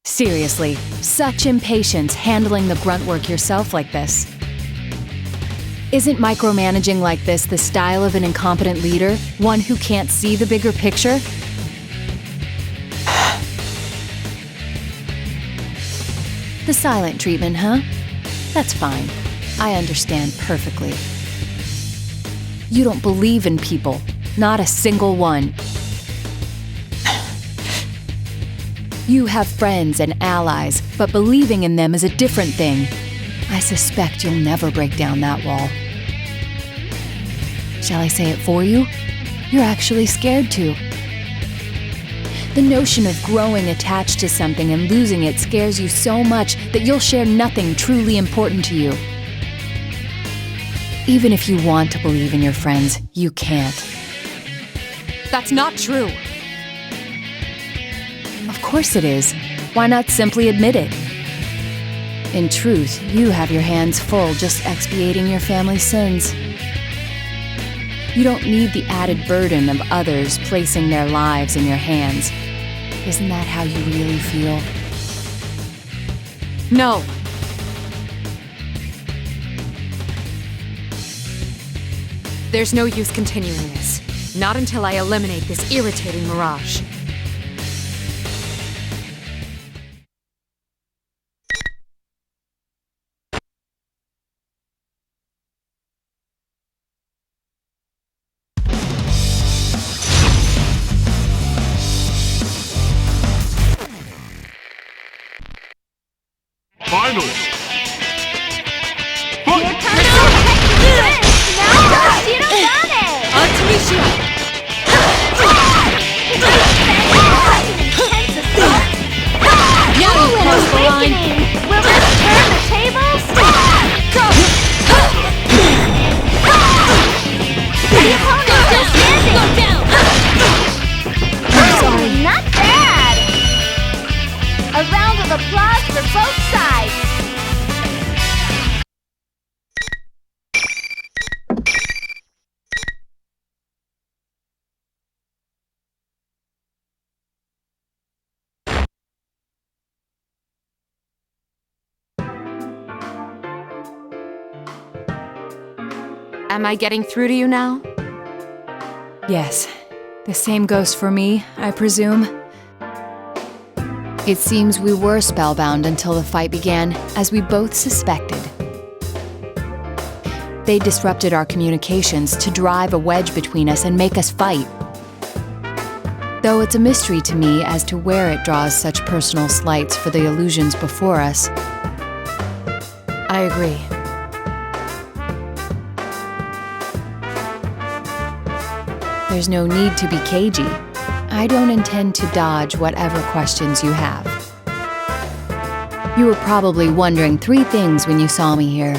Seriously, such impatience handling the grunt work yourself like this. Isn't micromanaging like this the style of an incompetent leader, one who can't see the bigger picture? The silent treatment, huh? That's fine. I understand perfectly. You don't believe in people, not a single one. You have friends and allies, but believing in them is a different thing. I suspect you'll never break down that wall. Shall I say it for you? You're actually scared to. The notion of growing attached to something and losing it scares you so much that you'll share nothing truly important to you. Even if you want to believe in your friends, you can't. That's not true. Of course it is. Why not simply admit it? In truth, you have your hands full just expiating your family's sins. You don't need the added burden of others placing their lives in your hands. Isn't that how you really feel? No. There's no use continuing this. Not until I eliminate this irritating mirage. Final! Will this turn the tables? Go! The opponent is standing! Go down! Oh, not bad! A round of applause for both sides! Am I getting through to you now? Yes. The same goes for me, I presume. It seems we were spellbound until the fight began, as we both suspected. They disrupted our communications to drive a wedge between us and make us fight. Though it's a mystery to me as to where it draws such personal slights for the illusions before us. I agree. There's no need to be cagey. I don't intend to dodge whatever questions you have. You were probably wondering 3 things when you saw me here.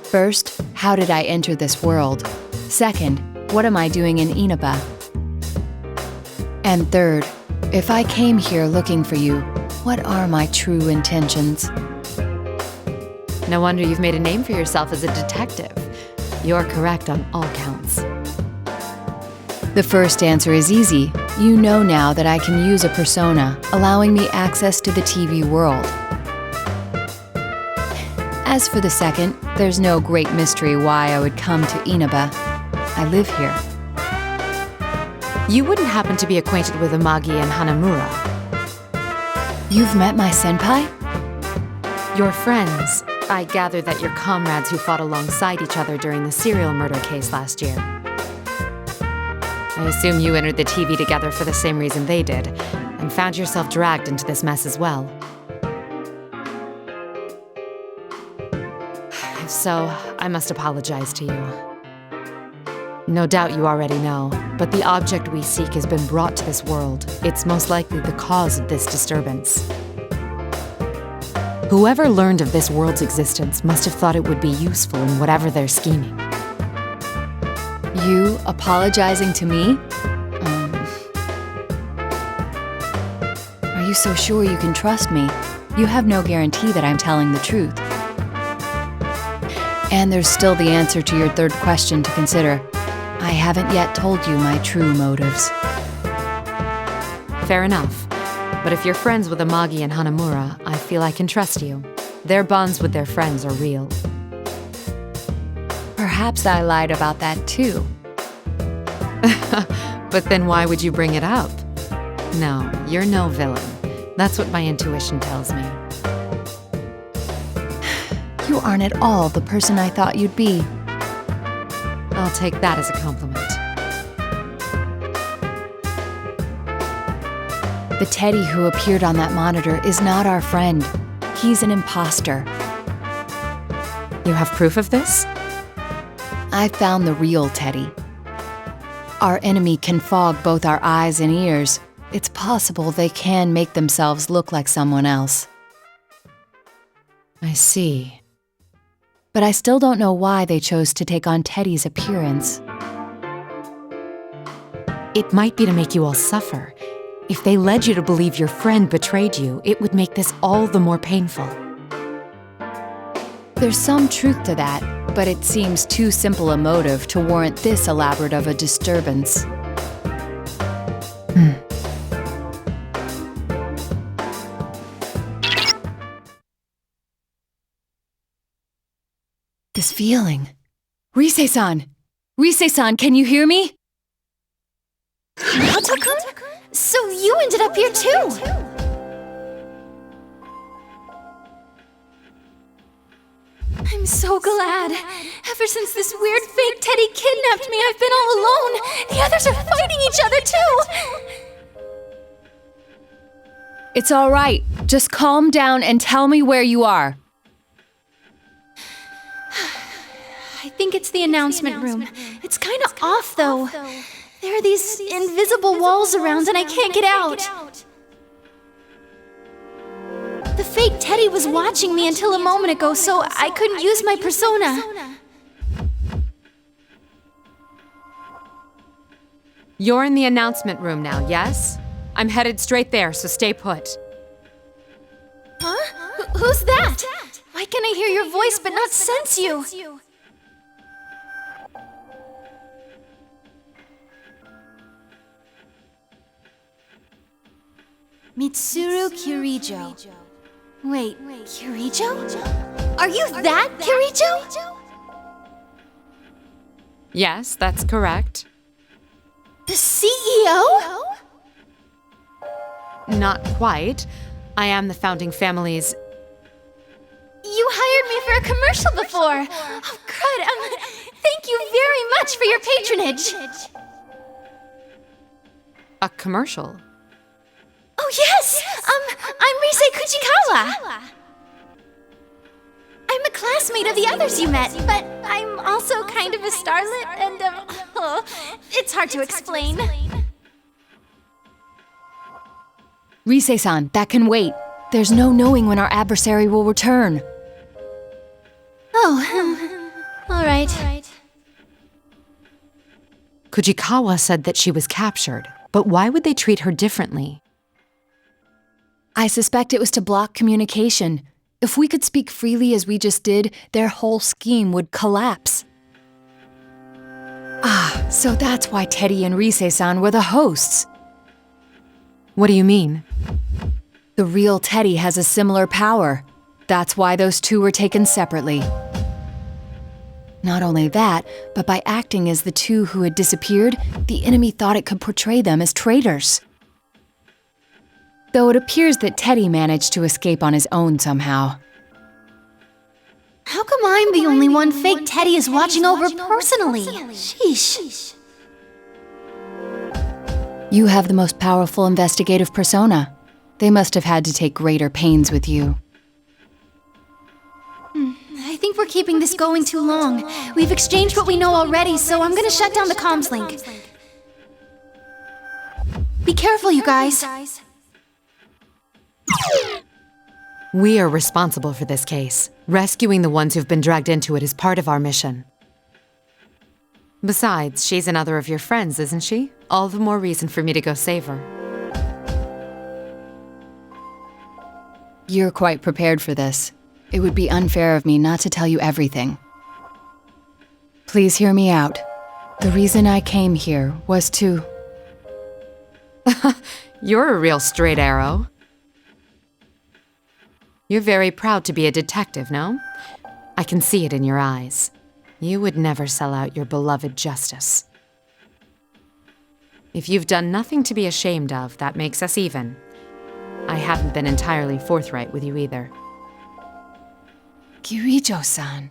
First, how did I enter this world? Second, what am I doing in Inaba? And third, if I came here looking for you, what are my true intentions? No wonder you've made a name for yourself as a detective. You're correct on all counts. The first answer is easy. You know now that I can use a persona, allowing me access to the TV world. As for the second, there's no great mystery why I would come to Inaba. I live here. You wouldn't happen to be acquainted with Amagi and Hanamura. You've met my senpai? Your friends. I gather that you're comrades who fought alongside each other during the serial murder case last year. I assume you entered the TV together for the same reason they did, and found yourself dragged into this mess as well. I've so I must apologize to you. No doubt you already know, but the object we seek has been brought to this world. It's most likely the cause of this disturbance. Whoever learned of this world's existence must have thought it would be useful in whatever they're scheming. You apologizing to me? Are you so sure you can trust me? You have no guarantee that I'm telling the truth. And there's still the answer to your third question to consider. I haven't yet told you my true motives. Fair enough. But if you're friends with Amagi and Hanamura, I feel I can trust you. Their bonds with their friends are real. Perhaps I lied about that too. But then why would you bring it up? No, you're no villain. That's what my intuition tells me. You aren't at all the person I thought you'd be. I'll take that as a compliment. The Teddy who appeared on that monitor is not our friend. He's an imposter. You have proof of this? I found the real Teddy. Our enemy can fog both our eyes and ears. It's possible they can make themselves look like someone else. I see. But I still don't know why they chose to take on Teddy's appearance. It might be to make you all suffer. If they led you to believe your friend betrayed you, it would make this all the more painful. There's some truth to that, but it seems too simple a motive to warrant this elaborate of a disturbance. This feeling. Rise-san! Rise-san, can you hear me? Naoto-kun? So you ended up here too! I'm so glad. Ever since this weird fake Teddy kidnapped me, I've been all alone. The others are fighting each other too! It's all right. Just calm down and tell me where you are. I think it's the announcement room. It's kind of off, though. There are these invisible walls around and I can't get out. The fake Teddy was watching me until a moment ago, so I couldn't use my persona. You're in the announcement room now, yes? I'm headed straight there, so stay put. Huh? Who's that? Why can I hear your voice but not sense you? Mitsuru Kirijo. Wait, Kirijo? Are you that Kirijo? Yes, that's correct. The CEO? Not quite. I am the founding family's... You hired me for a commercial before. Oh, crud. Thank you very much for your patronage. A commercial? Oh, yes! I'm Rise Kujikawa. I'm a classmate of the others you met, but I'm also kind of a starlet, and, it's hard to explain. Rise-san, that can wait. There's no knowing when our adversary will return. Oh, all right. Kujikawa said that she was captured, but why would they treat her differently? I suspect it was to block communication. If we could speak freely as we just did, their whole scheme would collapse. Ah, so that's why Teddy and Rise-san were the hosts. What do you mean? The real Teddy has a similar power. That's why those two were taken separately. Not only that, but by acting as the two who had disappeared, the enemy thought it could portray them as traitors. Though it appears that Teddy managed to escape on his own somehow. How come I'm the only one fake Teddy is watching over personally? Sheesh. You have the most powerful investigative persona. They must have had to take greater pains with you. I think we're keeping this going too long. We've exchanged what we know already, so I'm gonna shut down the comms link. Be careful, you guys. We are responsible for this case. Rescuing the ones who've been dragged into it is part of our mission. Besides, she's another of your friends, isn't she? All the more reason for me to go save her. You're quite prepared for this. It would be unfair of me not to tell you everything. Please hear me out. The reason I came here was to... You're a real straight arrow. You're very proud to be a detective, no? I can see it in your eyes. You would never sell out your beloved justice. If you've done nothing to be ashamed of, that makes us even. I haven't been entirely forthright with you either. Kirijo-san.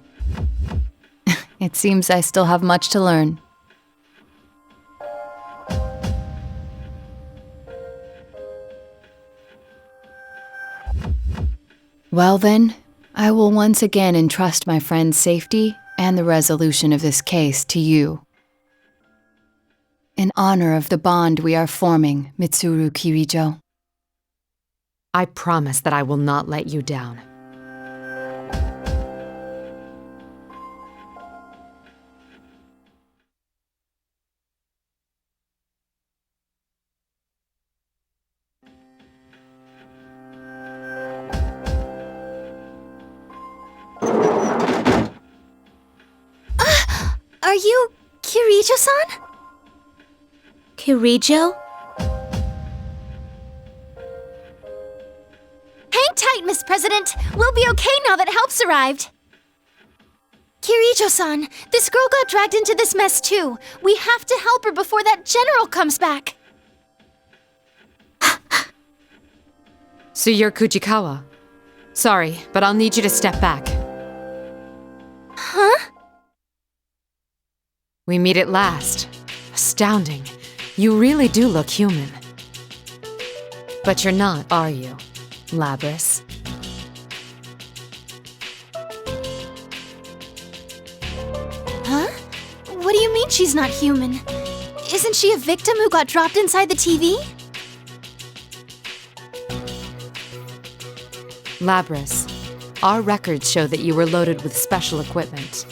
It seems I still have much to learn. Well then, I will once again entrust my friend's safety and the resolution of this case to you. In honor of the bond we are forming, Mitsuru Kirijo. I promise that I will not let you down. Are you Kirijo-san? Kirijo? Hang tight, Miss President. We'll be okay now that help's arrived. Kirijo-san, this girl got dragged into this mess too. We have to help her before that general comes back. So you're Kujikawa. Sorry, but I'll need you to step back. Huh? We meet at last. Astounding. You really do look human. But you're not, are you, Labrys? Huh? What do you mean she's not human? Isn't she a victim who got dropped inside the TV? Labrys, our records show that you were loaded with special equipment.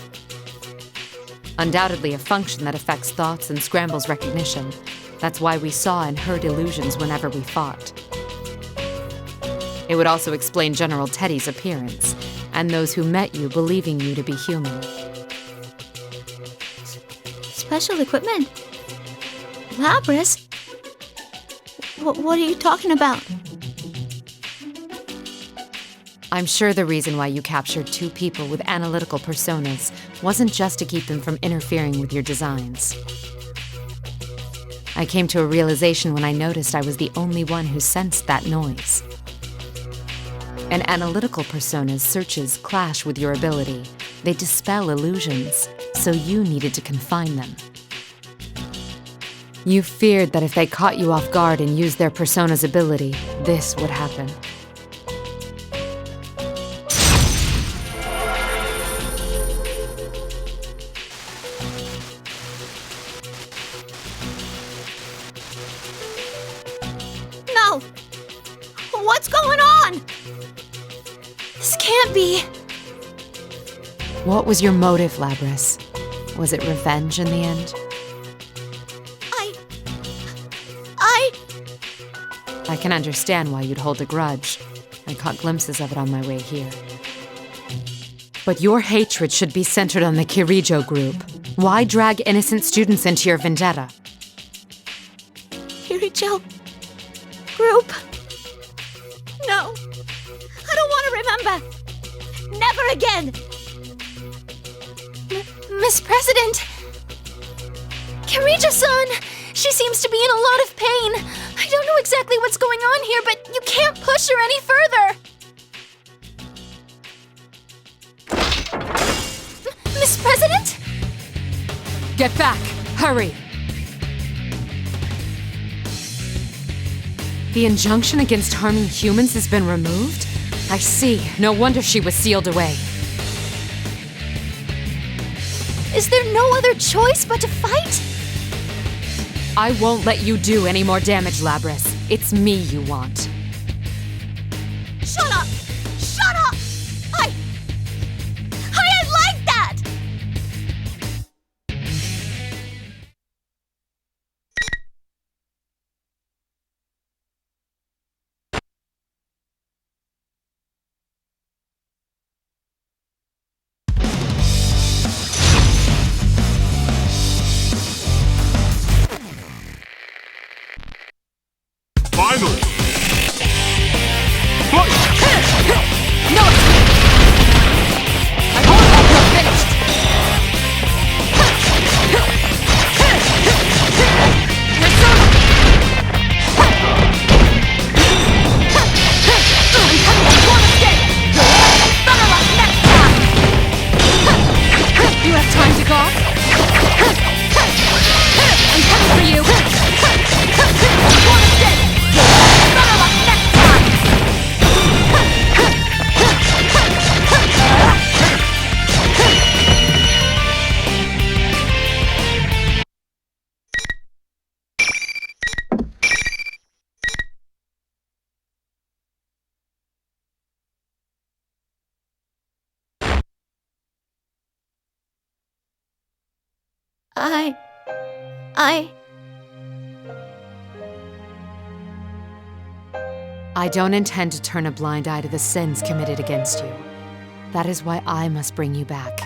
Undoubtedly a function that affects thoughts and scrambles recognition. That's why we saw and heard illusions whenever we fought. It would also explain General Teddy's appearance, and those who met you believing you to be human. Special equipment? Labrys? What are you talking about? I'm sure the reason why you captured 2 people with analytical personas wasn't just to keep them from interfering with your designs. I came to a realization when I noticed I was the only one who sensed that noise. An analytical persona's searches clash with your ability. They dispel illusions, so you needed to confine them. You feared that if they caught you off guard and used their persona's ability, this would happen. No! What's going on? This can't be. What was your motive, Labrys? Was it revenge in the end? I can understand why you'd hold a grudge. I caught glimpses of it on my way here. But your hatred should be centered on the Kirijo group. Why drag innocent students into your vendetta? Kirijo group? No. I don't want to remember. Never again. Miss President. Kirijo-san. She seems to be in a lot of pain. I don't know exactly what's going on here, but you can't push her any further. Miss President? Get back! Hurry! The injunction against harming humans has been removed? I see. No wonder she was sealed away. Is there no other choice but to fight? I won't let you do any more damage, Labrys. It's me you want. Shut up! Shut up! I like that! Finally! No! I won't let you finished! Persona! I'm coming to one escape! Better luck next time! You have time to gawk? I'm coming for you! One escape! Better luck next time! I don't intend to turn a blind eye to the sins committed against you. That is why I must bring you back.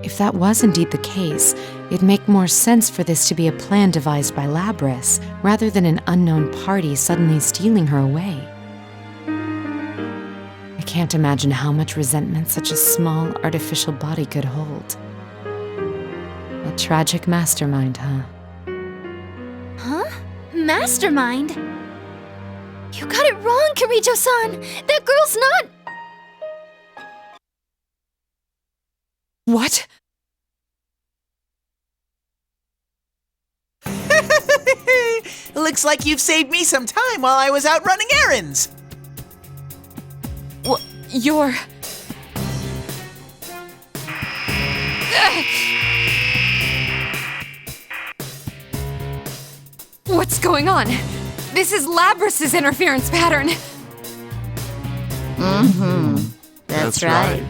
If that was indeed the case, it'd make more sense for this to be a plan devised by Labrys, rather than an unknown party suddenly stealing her away. I can't imagine how much resentment such a small, artificial body could hold. A tragic mastermind, huh? Huh? Mastermind? You got it wrong, Kirijo-san! That girl's not... What? Looks like you've saved me some time while I was out running errands. You're... What's going on? This is Labrys' interference pattern. That's right.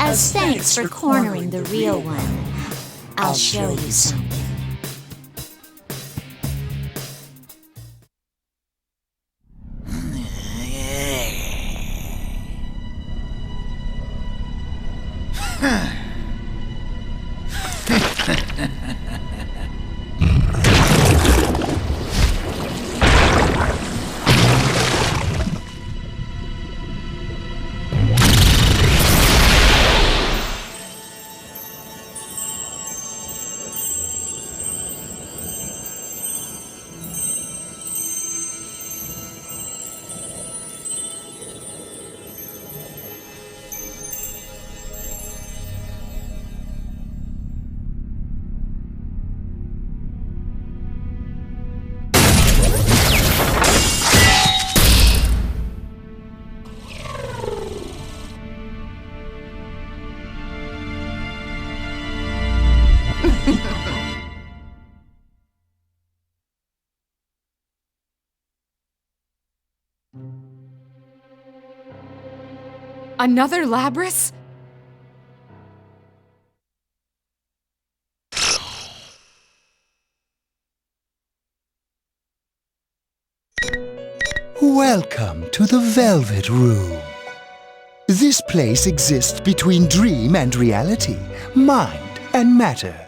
As thanks for cornering the real one, I'll show you something. Another Labrys? Welcome to the Velvet Room. This place exists between dream and reality, mind and matter.